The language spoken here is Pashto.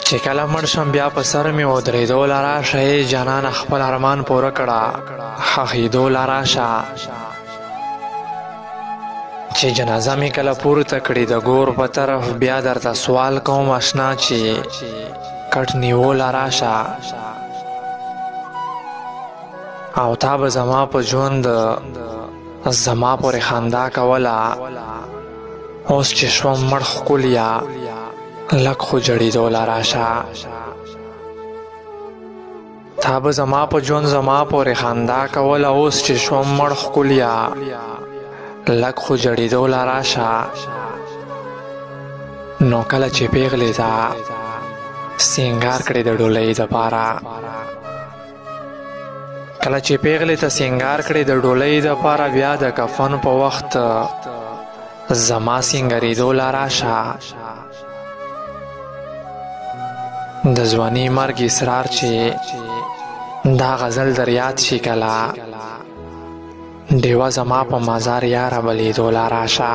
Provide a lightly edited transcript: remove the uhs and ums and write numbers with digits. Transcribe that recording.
چې کله مړ شم بیا په سر مې ودرېدو له راشه ای جانان خپل ارمان پوره کړه ښخېدو له راشه چې جنازه مې کله پورته کړې د ګور په طرف بیا درته سوال کوم اشنا چې کټ نیو له راشه او تا به زما په ژوند زما پورې خندا کوله اوس چې شوم مړ ښکلیا لږ خو جړېدو له راشه تا به زما په ژوند زما پورې خندا کوله اوس چې شوم مړ ښکلیا لږ خو جړېدو له راشه نو کله چې پیغلې ته سینګار کړې د ډولۍ دپاره کله چې پیغلې ته سینګار کړې د ډولۍ دپاره بیا د کفن په وخت زما سینګرېدو له راشه د ځواني مرګ اصرار چې دا غزل در یاد شي کله ډیوه زما په مزار یاره بلیدو له راشه